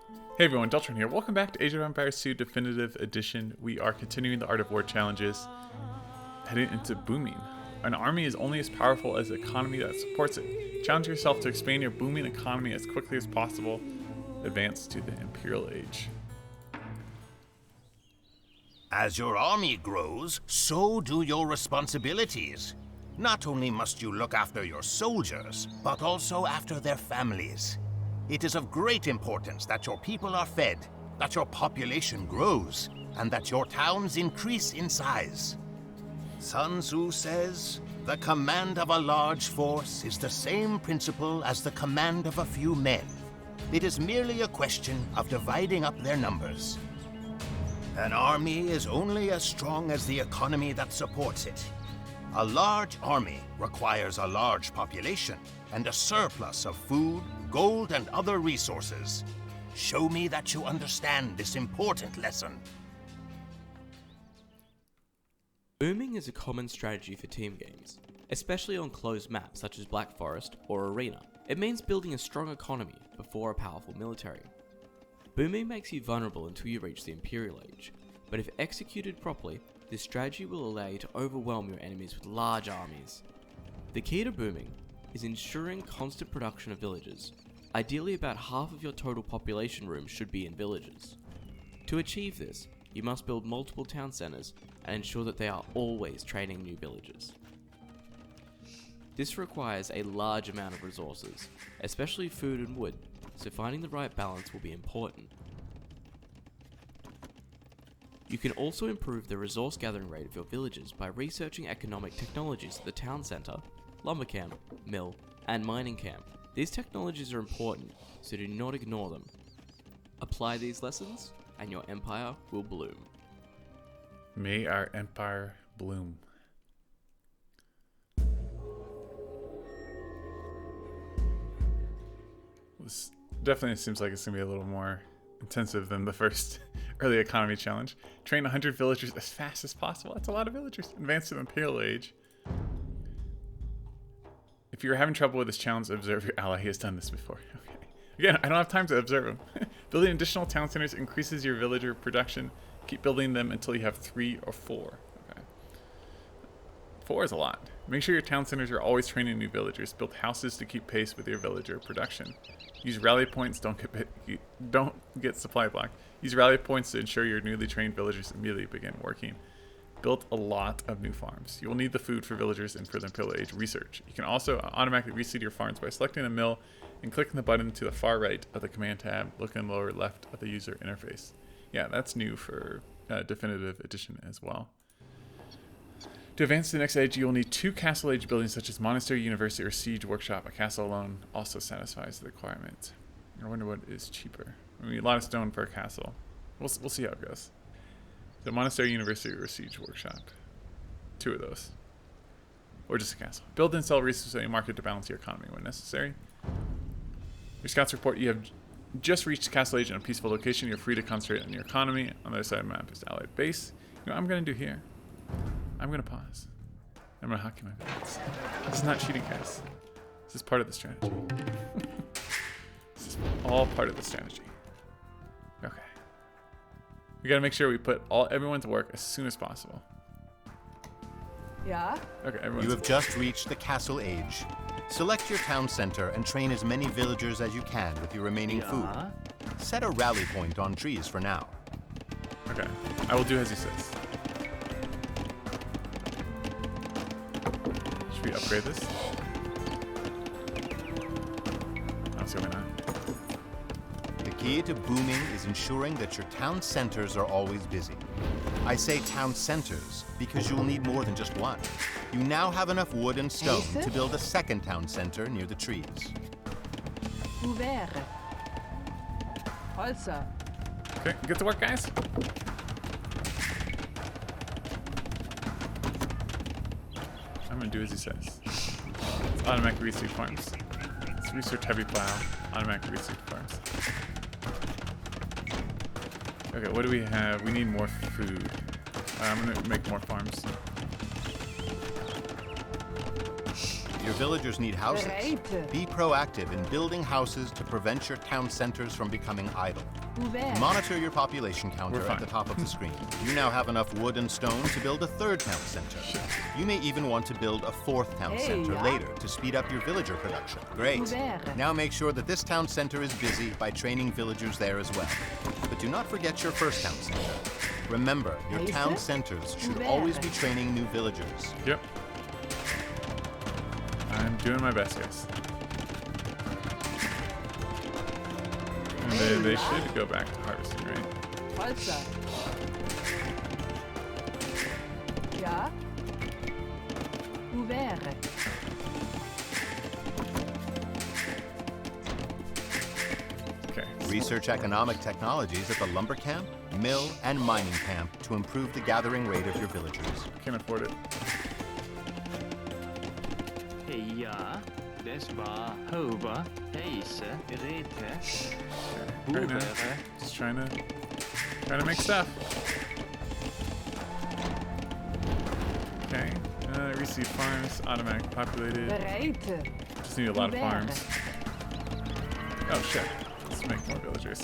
Hey everyone, Deltron here. Welcome back to Age of Empires 2 Definitive Edition. We are continuing the Art of War challenges, heading into booming. An army is only as powerful as the economy that supports it. Challenge yourself to expand your booming economy as quickly as possible. Advance to the Imperial Age. As your army grows, so do your responsibilities. Not only must you look after your soldiers, but also after their families. It is of great importance that your people are fed, that your population grows, and that your towns increase in size. Sun Tzu says, "The command of a large force is the same principle as the command of a few men. It is merely a question of dividing up their numbers." An army is only as strong as the economy that supports it. A large army requires a large population and a surplus of food, gold, and other resources. Show me that you understand this important lesson. Booming is a common strategy for team games, especially on closed maps such as Black Forest or Arena. It means building a strong economy before a powerful military. Booming makes you vulnerable until you reach the Imperial Age, but if executed properly, this strategy will allow you to overwhelm your enemies with large armies. The key to booming is ensuring constant production of villages. Ideally, about half of your total population rooms should be in villages. To achieve this, you must build multiple town centers and ensure that they are always training new villagers. This requires a large amount of resources, especially food and wood, so finding the right balance will be important. You can also improve the resource gathering rate of your villages by researching economic technologies at the town centre, lumber camp, mill, and mining camp. These technologies are important, so do not ignore them. Apply these lessons, and your empire will bloom. May our empire bloom. This definitely seems like it's going to be a little more intensive than the first early economy challenge. Train 100 villagers as fast as possible. That's a lot of villagers. Advance to the Imperial Age. If you're having trouble with this challenge, observe your ally. He has done this before. Okay. Again, I don't have time to observe him. Building additional town centers increases your villager production. Keep building them until you have 3 or 4. Okay. 4 is a lot. Make sure your town centers are always training new villagers. Build houses to keep pace with your villager production. Use rally points. Don't get supply blocked. Use rally points to ensure your newly trained villagers immediately begin working. Build a lot of new farms. You will need the food for villagers and for the Imperial Age research. You can also automatically reseed your farms by selecting a mill and clicking the button to the far right of the command tab, looking lower left of the user interface. Yeah, that's new for Definitive Edition as well. To advance to the next age, you will need 2 castle age buildings such as monastery, university, or siege workshop. A castle alone also satisfies the requirement. I wonder what is cheaper. We need a lot of stone for a castle. We'll see how it goes. So monastery, university, or siege workshop. 2 of those. Or just a castle. Build and sell resources in a market to balance your economy when necessary. Your scouts report you have just reached castle age in a peaceful location. You're free to concentrate on your economy. On the other side of the map is the allied base. You know what I'm going to do here? I'm going to pause. I'm going to hockey my bullets. This is not cheating, guys. This is part of the strategy. This is all part of the strategy. Okay. We got to make sure we put everyone to work as soon as possible. Yeah? Okay, You have just reached the castle age. Select your town center and train as many villagers as you can with your remaining food. Set a rally point on trees for now. Okay, I will do as he says. Should we upgrade this? I don't see why not. The key to booming is ensuring that your town centers are always busy. I say town centers because you will need more than just one. You now have enough wood and stone to build a second town center near the trees. Ouvert. Holzer. Okay, get to work, guys. I'm gonna do as he says. It's automatic reseed farms. It's research heavy plow. Automatic reseed farms. Okay, what do we have? We need more food. I'm gonna make more farms. Your villagers need houses. Be proactive in building houses to prevent your town centers from becoming idle. Monitor your population counter at the top of the screen. You now have enough wood and stone to build a third town center. You may even want to build a fourth town center later to speed up your villager production. Great. Now make sure that this town center is busy by training villagers there as well. But do not forget your first town center. Remember, your town centers should always be training new villagers. Yep. I'm doing my best, guys. And they should go back to harvesting, right? Falsa. Ja. Ouvert. Okay. Research economic technologies at the lumber camp, mill, and mining camp to improve the gathering rate of your villagers. Can't afford it. Ja, das war Hover, Heise, Rete, Right now, just trying to make stuff. Okay. Reseed farms, automatic populated. Bereite. Just need a lot of farms. Oh shit. Let's make more villagers.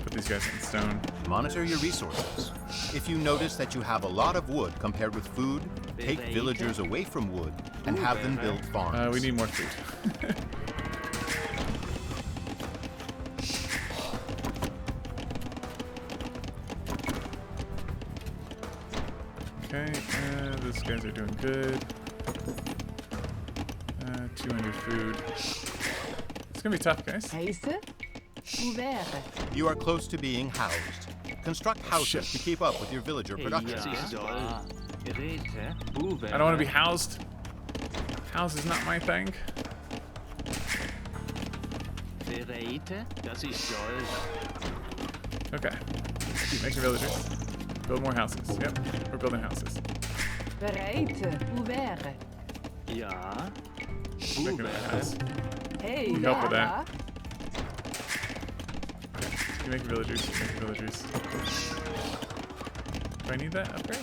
Put these guys in stone. Monitor your resources. If you notice that you have a lot of wood compared with food, take villagers away from wood and have them build farms. We need more food. Okay, those guys are doing good. 200 food. It's gonna be tough, guys. Heise. Ouvert. You are close to being housed. Construct houses to keep up with your villager production. I don't want to be housed. House is not my thing. Okay. Keep making villagers. Build more houses. Yep, we're building houses. Bereite. Ouvert. Ja, Making a house. Hey, Need help with ja. that. Keep making villagers. Keep making villagers. Do I need that upgrade?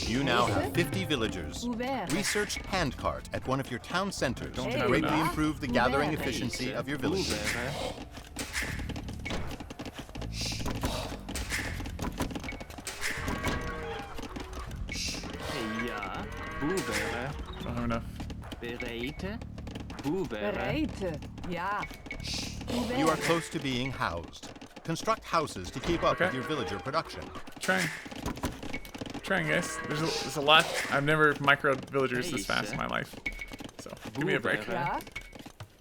You now have 50 villagers. Ouvert. Research handcart at one of your town centers Don't to have greatly enough. improve the gathering efficiency of your villagers. ja, Boevere, Don't have enough. Bereite, Boevere, Bereite. Ja. Ouvert. You are close to being housed. Construct houses to keep up Okay. with your villager production. Trying. Trying, guys. There's a lot. I've never microed villagers this fast in my life. So give me a break. Ja.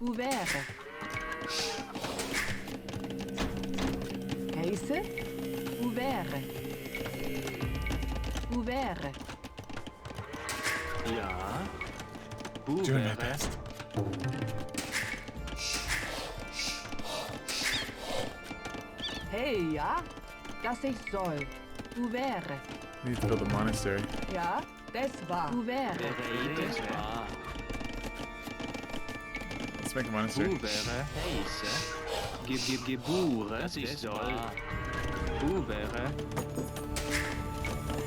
Ouvert. Heise. Ouvert. Ouvert. ja, Doing my Boevere, best. Hey, ja. Das ich soll. Ouvert. Need to build a monastery. Ja. Das war. Ouvert. Bereite, war, Let's make a monastery. Boevere, Heise, Gebure, das ich soll, Boevere,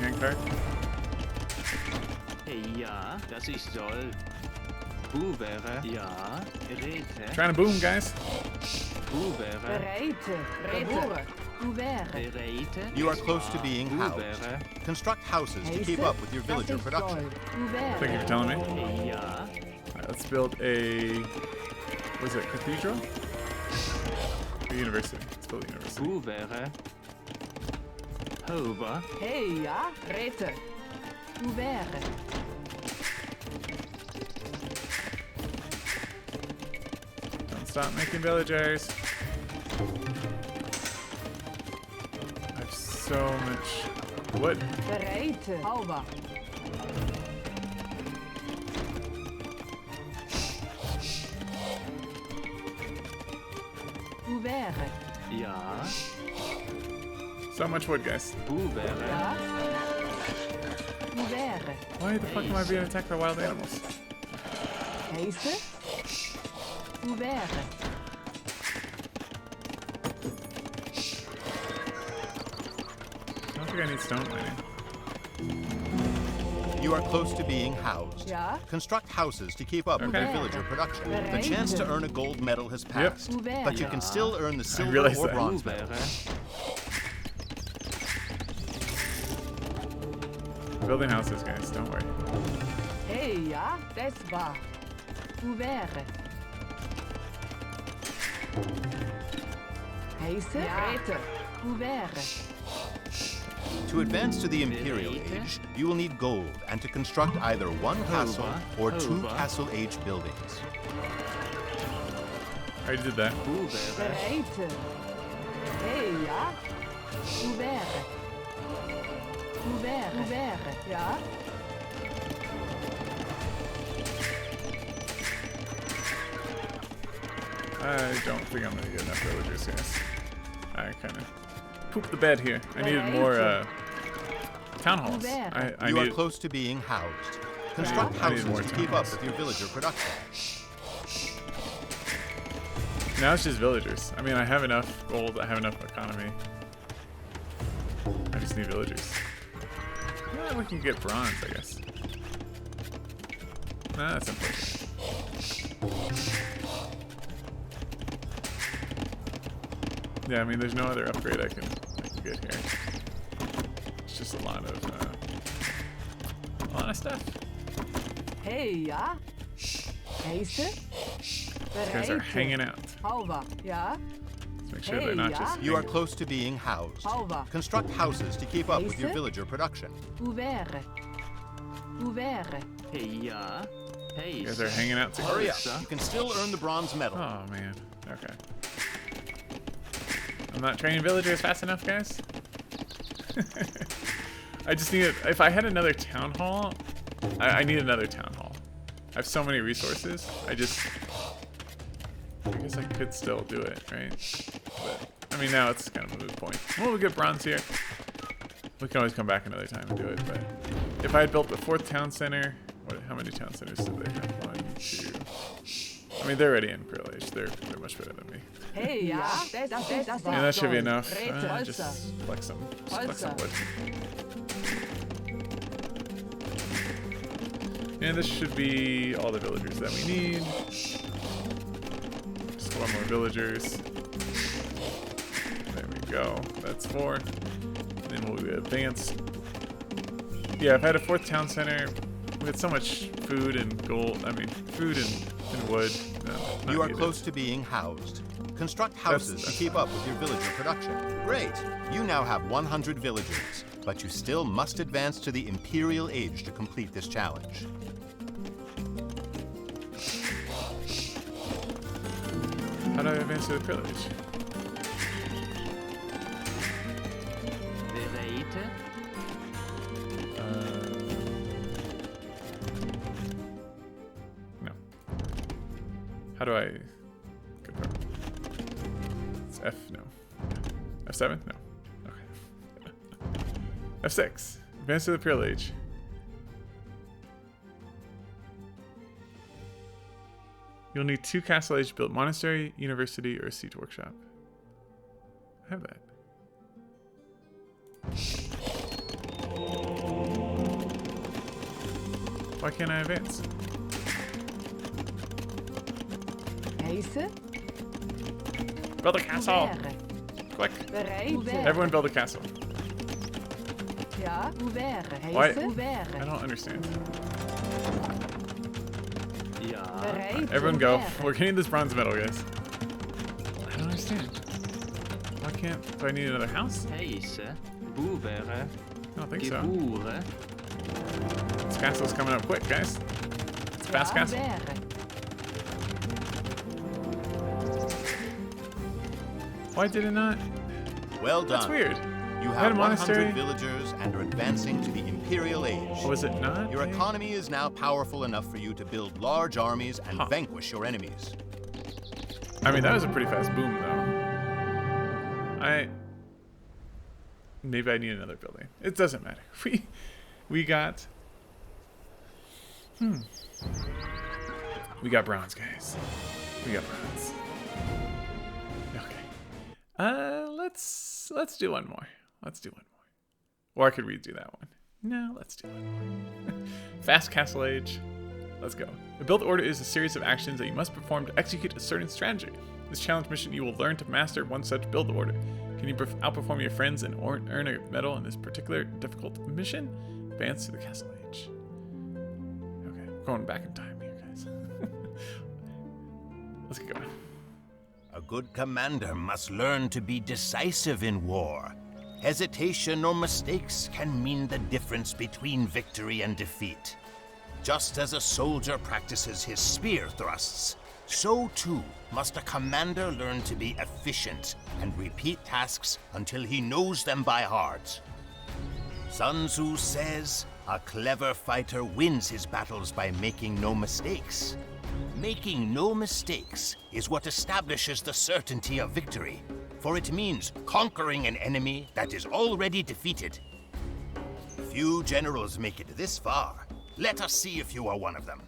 Handcart. ja, das ich soll, Boevere, ja, Rete, Trying to boom, guys. Boevere, Bereite. Rete. Ouvert. Bereite, You are close to being housed. Boevere, Construct houses to keep up with your villager production. Ouvert. Thank you for telling me. ja, Alright, let's build a. What is it? Cathedral? A university. Let's build a university. Boevere, Hover, Hey, ja. Rete. Ouvert. Don't stop making villagers. I have so much wood. Bereite. Hauber. Ouvert. ja, So much wood, guys. Boevere, Ja. Ouvert. Why the fuck am I being attacked by wild animals? Heise. Ouvert. I don't think I need stone mining. You are close to being housed. Ja. Construct houses to keep up with your Okay. villager production. The Bereid. chance to earn a gold medal has passed, Yep. but you can still earn the silver realized or that. bronze medal. Ouvert. Building houses, guys. Don't worry. Hey, ja, das war. Ouvert. Heiße? Rete. Ouvert. To advance to the Imperial Bereid. Age, you will need gold and to construct either one castle or two Over. Castle Age buildings. I already did that. Ouvert. Bereid. Hey, ja. Ouvert. Ouvert. Ouvert. Ja. I don't think I'm gonna get enough villagers, guys. I kind of pooped the bed here. I needed more town halls. I You are need. close to being housed. Construct I need houses more to keep up towns. with your villager production. Now it's just villagers. I mean, I have enough gold. I have enough economy. I just need villagers. Yeah, we can get bronze, I guess. Nah, that's unfortunate. Yeah, I mean, there's no other upgrade I can get here. It's just a lot of stuff. Hey, ja. Heiße? These guys are hanging out. Hauber. Ja. Let's make sure they're Hey, not yeah? just. You are hanging. close to being housed. Hauber. Construct houses to keep up with your Heiße? villager production. Ouvert. Ouvert. Hey, ja. Hey, You guys are hanging out together. Hurry up. Sir. You can still earn the bronze medal. Oh man. Okay. I'm not training villagers fast enough, guys. I just need it. If I had another town hall, I need another town hall. I have so many resources. I guess I could still do it, right? But I mean, now it's kind of a moot point. Well, we get bronze here. We can always come back another time and do it. But if I had built the 4th town center, how many town centers did they have? 1, 2. I mean, they're already in Imperial Age. They're much better than me. Hey, ja. Das Yeah, that should be enough. Rete. Just flex some. Just flex some wood. And this should be all the villagers that we need. Just 4 more villagers. There we go. That's 4. Then we'll advance. Yeah, if I had a 4th town center, we had so much food and gold. I mean, food and wood. No, not You are needed. close to being housed. Construct houses to that's keep up with your villager production. Great! You now have 100 villagers, but you still must advance to the Imperial Age to complete this challenge. How do I advance to the Imperial Age? Bereid. No. How do I confirm? It's F, no. F7? No. Okay. F6. Advance to the Imperial Age. You'll need 2 Castle Age built monastery, university, or siege workshop. I have that. Why can't I advance? Heiße? Build a castle! Ouvert. Quick! Bereid. Everyone build a castle. Ja. Ouvert. Why- Heiße? I Ouvert. don't understand. Ja. Bereid. Everyone go. Ouvert. We're getting this bronze medal, guys. I don't understand. Why can't... Do I need another house? Heiße. Ouvert. I don't think so. Geboren. This castle's coming up quick, guys. It's a fast Ja, castle. ouvert. Why did it not? Well done. That's weird. You I had a have 100 monastery. villagers and are advancing to the Imperial Age. Was it not? Your economy is now powerful enough for you to build large armies and Huh. vanquish your enemies. I mean, that was a pretty fast boom, though. Maybe I need another building. It doesn't matter. We got... We got bronze, guys. We got bronze. Okay. Let's do one more. Let's do one more. Or I could redo that one. No, let's do it. Fast Castle Age. Let's go. A build order is a series of actions that you must perform to execute a certain strategy. This challenge mission, you will learn to master one such build order. Can you outperform your friends and earn a medal in this particular difficult mission? Advance to the Castle Age. Okay, we're going back in time here, guys. Let's get going. A good commander must learn to be decisive in war. Hesitation or mistakes can mean the difference between victory and defeat. Just as a soldier practices his spear thrusts, so too must a commander learn to be efficient and repeat tasks until he knows them by heart. Sun Tzu says, a clever fighter wins his battles by making no mistakes. Making no mistakes is what establishes the certainty of victory, for it means conquering an enemy that is already defeated. Few generals make it this far. Let us see if you are one of them.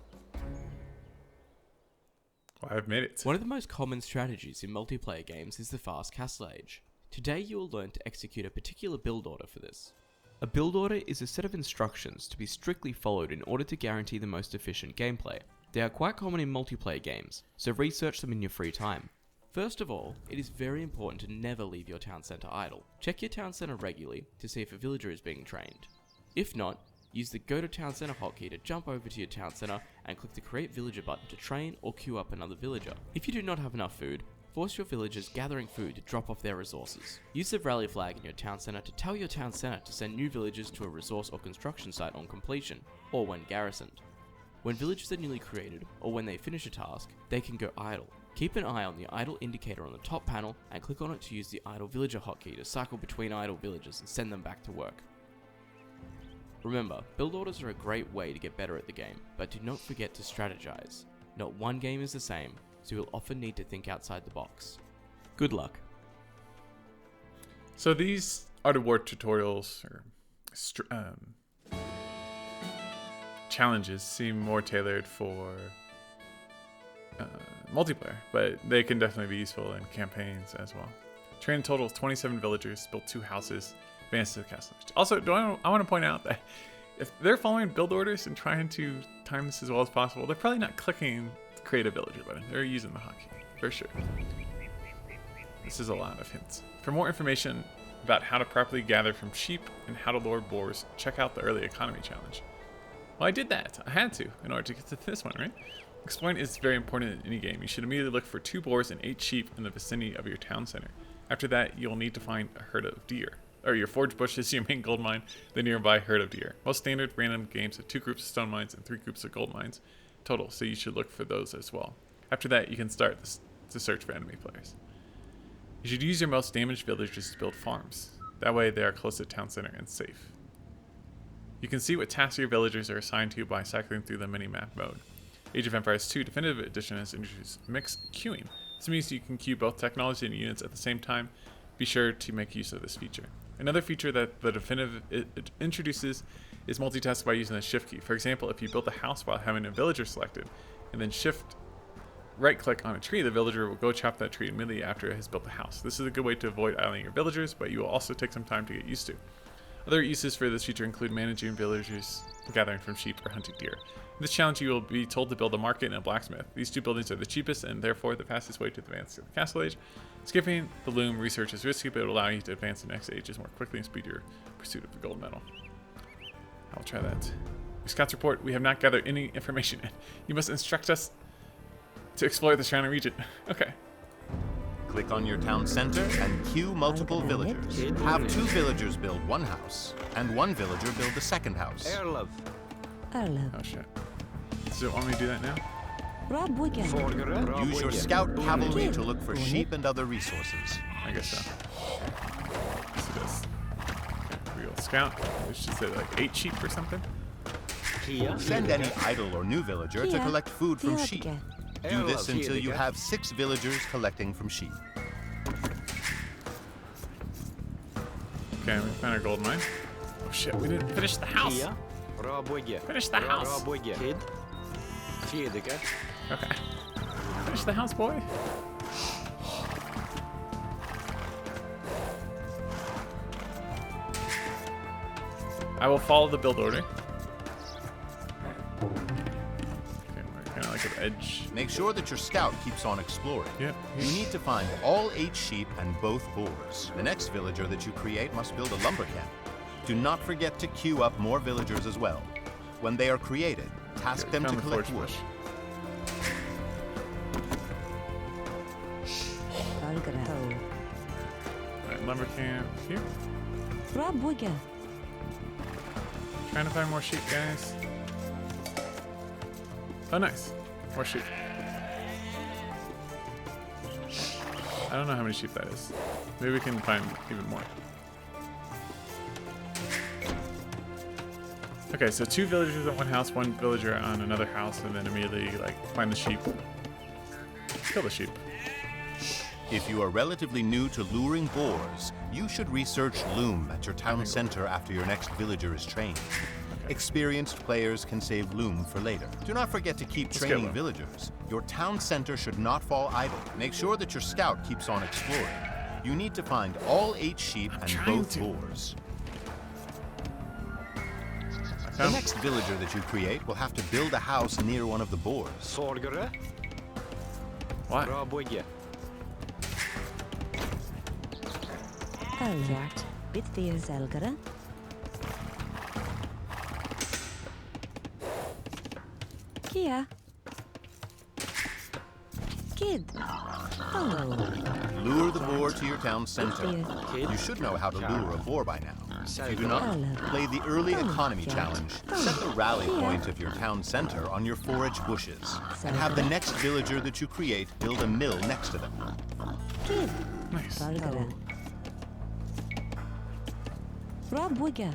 Well, I've made it. One of the most common strategies in multiplayer games is the Fast Castle Age. Today you will learn to execute a particular build order for this. A build order is a set of instructions to be strictly followed in order to guarantee the most efficient gameplay. They are quite common in multiplayer games, so research them in your free time. First of all, it is very important to never leave your town centre idle. Check your town centre regularly to see if a villager is being trained. If not, use the Go to Town Centre hotkey to jump over to your town centre and click the Create Villager button to train or queue up another villager. If you do not have enough food, force your villagers gathering food to drop off their resources. Use the rally flag in your town centre to tell your town centre to send new villagers to a resource or construction site on completion, or when garrisoned. When villagers are newly created, or when they finish a task, they can go idle. Keep an eye on the idle indicator on the top panel and click on it to use the idle villager hotkey to cycle between idle villagers and send them back to work. Remember, build orders are a great way to get better at the game, but do not forget to strategize. Not one game is the same, so you'll often need to think outside the box. Good luck. So these Art of War tutorials or challenges seem more tailored for multiplayer, but they can definitely be useful in campaigns as well. Train a total of 27 villagers, built 2 houses, advance to the castle. Also, I want to point out that if they're following build orders and trying to time this as well as possible, they're probably not clicking the create a villager button. They're using the hotkey, for sure. This is a lot of hints. For more information about how to properly gather from sheep and how to lure boars, check out the early economy challenge. Well, I did that. I had to in order to get to this one, right? Exploring is very important in any game. You should immediately look for 2 boars and 8 sheep in the vicinity of your town center. After that, you'll need to find a herd of deer. Or your forge bush is your main gold mine, the nearby herd of deer. Most standard random games have 2 groups of stone mines and 3 groups of gold mines total, so you should look for those as well. After that, you can start to search for enemy players. You should use your most damaged villagers to build farms. That way they are close to town center and safe. You can see what tasks your villagers are assigned to by cycling through the mini-map mode. Age of Empires 2 Definitive Edition has introduced mixed queuing. This means you can queue both technology and units at the same time. Be sure to make use of this feature. Another feature that the Definitive introduces is multitask by using the shift key. For example, if you build a house while having a villager selected, and then shift right-click on a tree, the villager will go chop that tree immediately after it has built the house. This is a good way to avoid idling your villagers, but you will also take some time to get used to. Other uses for this feature include managing villagers, gathering from sheep, or hunting deer. In this challenge, you will be told to build a market and a blacksmith. These 2 buildings are the cheapest and therefore the fastest way to advance to the castle age. Skipping the loom research is risky, but it will allow you to advance to the next ages more quickly and speed your pursuit of the gold medal. I'll try that. Your scouts report, we have not gathered any information yet. You must instruct us to explore the surrounding region. Okay. Click on your town center and queue multiple villagers. Have 2 villagers build 1 house, and 1 villager build the 2nd house. Erlov. Oh shit. Does it want me to do that now? Use your scout cavalry to look for sheep and other resources. I guess so. Yes, it is. Okay, real scout. We should say like 8 sheep or something. Send any idle or new villager to collect food from sheep. Do this until you have 6 villagers collecting from sheep. Okay, we found our gold mine. Oh shit, we didn't finish the house. Finish the house. Okay. Finish the house, boy. I will follow the build order. Okay, we're kind of like an edge. Make sure that your scout keeps on exploring. Yep. You need to find all 8 sheep and both boars. The next villager that you create must build a lumber camp. Do not forget to queue up more villagers as well. When they are created, task them to Found the collect forge wood. bush. Alright, lumber camp here. Trying to find more sheep, guys. Oh, nice. More sheep. I don't know how many sheep that is. Maybe we can find even more. Okay, so 2 villagers at one house, 1 villager on another house, and then immediately like find the sheep. Kill the sheep. If you are relatively new to luring boars, you should research loom at your town center after your next villager is trained. Experienced players can save loom for later. Do not forget to keep training loom. villagers. Your town center should not fall idle. Make sure that your scout keeps on exploring. You need to find all 8 sheep and both boars. The next villager that you create will have to build a house near one of the boars. Sorgere. What? Bra bygge. Älgjakt. Bitfyrsäljare. Kia. Kid. Oh. Lure the boar to your town center. You should know how to lure a boar by now. If you do not, play the early economy challenge. Set the rally point of your town center on your forage bushes. And have the next villager that you create build a mill next to them. Kid. Nice. Valgare. Bra bygge.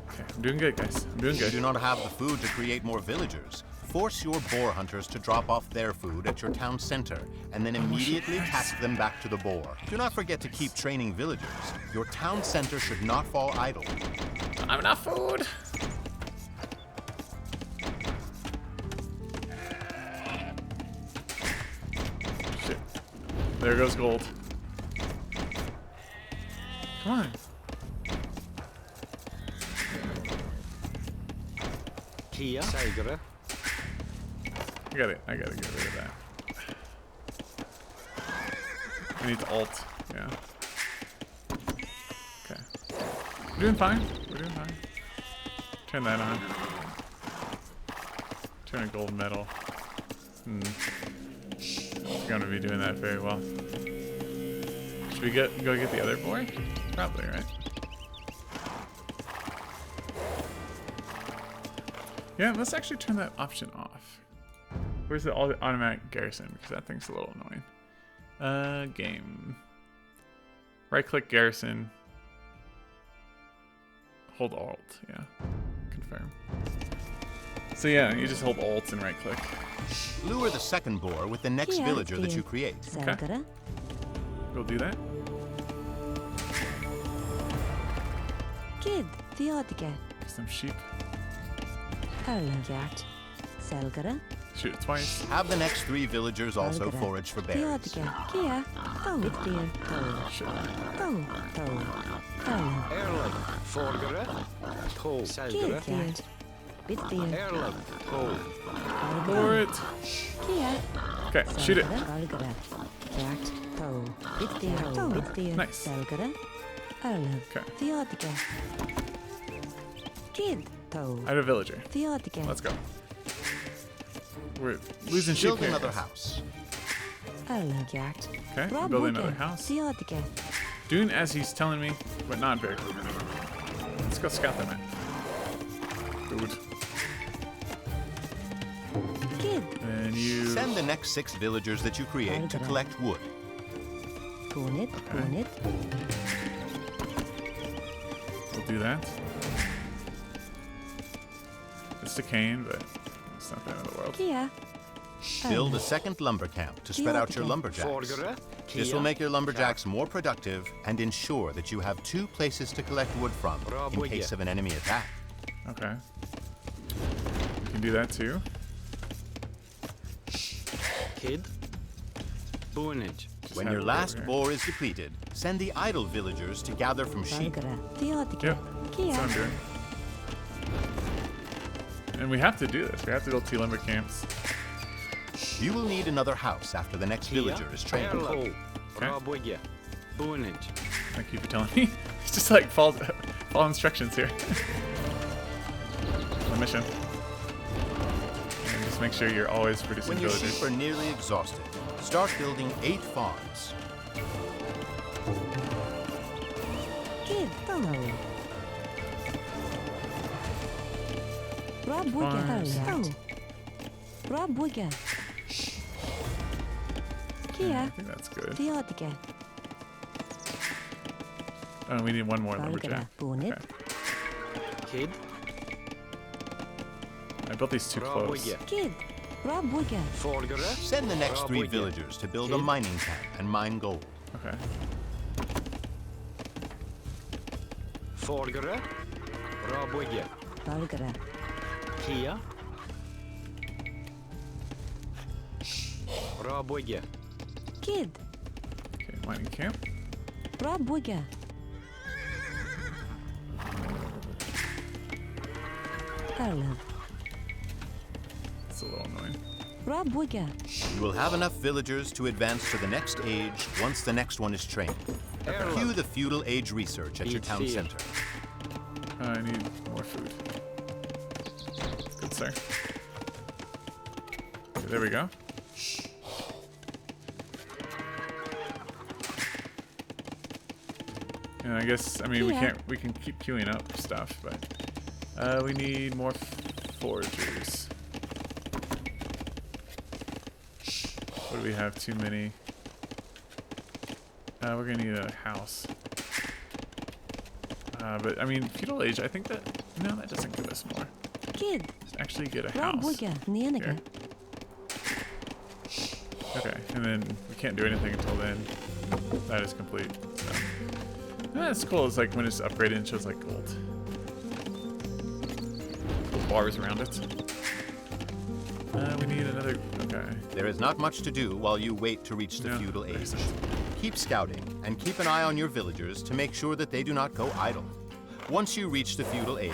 Okay, I'm doing good, guys. I'm doing If you good. do not have the food to create more villagers, force your boar hunters to drop off their food at your town center and then immediately task them back to the boar. Do not forget to keep training villagers. Your town center should not fall idle. I don't have enough food. Shit. There goes gold. Come on. Kia. Seigere. I gotta get rid of that. I need to alt. Yeah. Okay. We're doing fine. We're doing fine. Turn that on. Turn a gold medal. You're gonna be doing that very well. Should we go get the other boy? Probably, right? Yeah, let's actually turn that option off. Where's the automatic garrison? Because that thing's a little annoying. Game. Right-click garrison. Hold Alt, yeah. Confirm. So yeah, you just hold Alt and right-click. Lure the second boar with the next villager that you create. Säljare. We'll do that. Kid. Theodike. Some sheep. Älgjakt. Säljare. Shoot it twice. Have the next 3 villagers also forage for berries. Theodike. Kia. Oh. Bitfyr. Oh. Shit. Oh. Oh. Oh. Erlag. Forgere. To. Seigere. Kid. Bitfyr. Erlag. To. For it. Kia. Okay, shoot it. Valgare. Jakt. To. Bitfyr. To. Bitfyr. Nice. Säljare. Älg. Okay. Theodike. Kid. To. I have a villager. Theodike. Let's go. We're losing sheep Build here. another house. Älgjakt. Okay, Bra build bygge. another house. Theodike. Doing as he's telling me, but not very quickly. Let's go scout that man. Food. Kid. And you... Send the next 6 villagers that you create to collect wood. Punit. Punit. We'll do that. It's decaying, but it's not the end of the world. Kia. Build a second lumber camp to spread out your lumberjacks. Forgere. Kia. This will make your lumberjacks more productive and ensure that you have 2 places to collect wood from in case of an enemy attack. Okay. You can do that too. Kid. Bunage. When have your it last over here. boar is depleted, send the idle villagers to gather from sheep. Valgare. Theodike. Yep. Kia. That's what I'm doing. And we have to do this. We have to build 2 lumber camps. You will need another house after the next villager is trained. Hello. Rabugge. Bunage. Thank you for telling me. It's just like follow instructions here. The mission. And just make sure you're always producing When your villagers. sheep are nearly exhausted, start building 8 farms. Kid, hello. Rabugge, Farms. hello. Rabugge. I Kia, think that's good. Theodike. Oh, we need 1 more Valgara, lumberjack. Bunit. Okay. Kid. I built these too close. Rabugge. Kid, Rabugge. Folgere. Send the next 3 Rabugge. villagers to build a Kid. mining camp and mine gold. Okay. Folgere. Rabugge. Valgara. Kia. Rabugge. Kid, Okay, mining camp. Rabugge. Hello. It's a little annoying. Rabugge. You will have enough villagers to advance to the next age once the next one is trained. Cue the feudal age research at your town Eat center. I need more food. Good, sir. Okay, there we go. And I guess, I mean, Yeah. we can keep queuing up stuff, but we need more foragers. What do we have? Too many. We're gonna need a house. But I mean, feudal age. I think that no, that doesn't give us more. Kid, Let's actually get a house. Rabugge. Nienige. Here. Okay, and then we can't do anything until then. That is complete. So. That's cool. It's like when it's upgraded and shows like gold. Cool bars around it. We need another. Okay. There is not much to do while you wait to reach the No, feudal there age. isn't. Keep scouting and keep an eye on your villagers to make sure that they do not go idle. Once you reach the feudal age,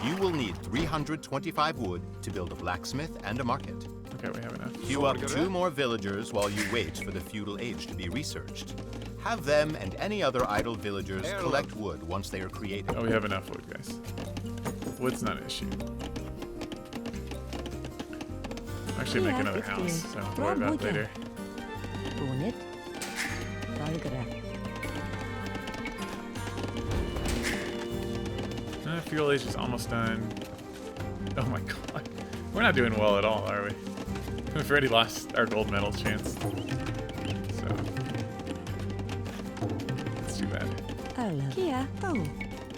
you will need 325 wood to build a blacksmith and a market. Okay, we have enough. Queue up 2 more villagers while you wait for the feudal age to be researched. Have them and any other idle villagers collect wood once they are created. Oh, we have enough wood, guys. Wood's not an issue. Actually, make Yeah, another it's house, good. so we'll worry about it Rabugge. later. Bunit. Valgara. Fuel age is almost done. Oh my god. We're not doing well at all, are we? We've already lost our gold medal chance. So. It's too bad. Hello. Kia, to.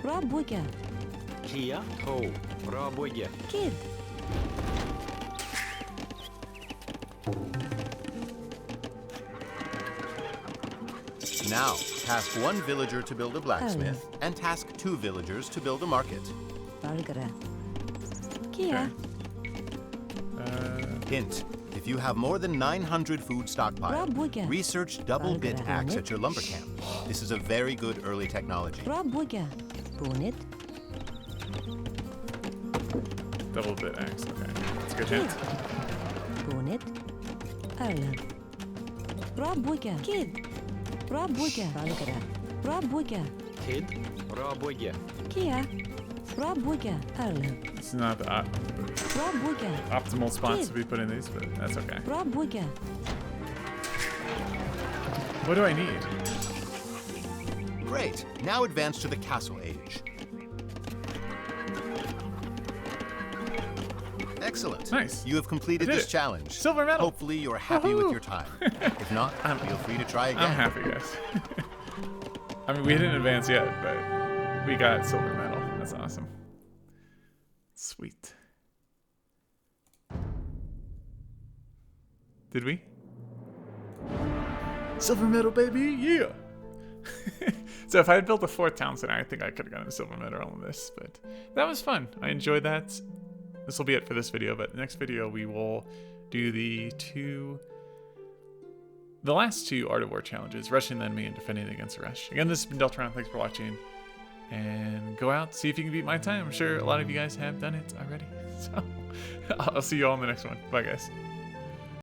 Rabugge. Kia. Ho. Rabugge. Kid, Now, task 1 villager to build a blacksmith and task 2 villagers to build a market. Valgara. Kia, Hint, if you have more than 900 food stockpile, Rabugge. research double bit Valgara. axe at your lumber camp. This is a very good early technology. Rabugge. Bunit. Double bit axe. Okay. That's a good hint. Bunit. Hello. Rabugge. Kid. Rabugge. Valgara. Rabugge. Kid. Rabugge. Kia. Rabugge. Hello. This is not the Rabugge. optimal spots Kid. to be putting these, but that's okay. Rabugge. What do I need? Great. Now advance to the castle age. Excellent. Nice. You have completed I did this it. challenge. Silver medal. Hopefully you're happy with Woohoo. your time. If not, feel free to try again. I'm happy, guys. I mean, we didn't advance yet, but we got silver medal. That's awesome. Sweet. Did we? Silver medal, baby! Yeah! So if I had built a 4th town center, I think I could have gotten a silver medal on this, but that was fun. I enjoyed that. This will be it for this video, but the next video we will do the last 2 Art of War challenges, rushing the enemy and defending against a rush. Again, this has been Deltron. Thanks for watching. And go out, see if you can beat my time. I'm sure a lot of you guys have done it already. So I'll see you all in the next one. Bye, guys.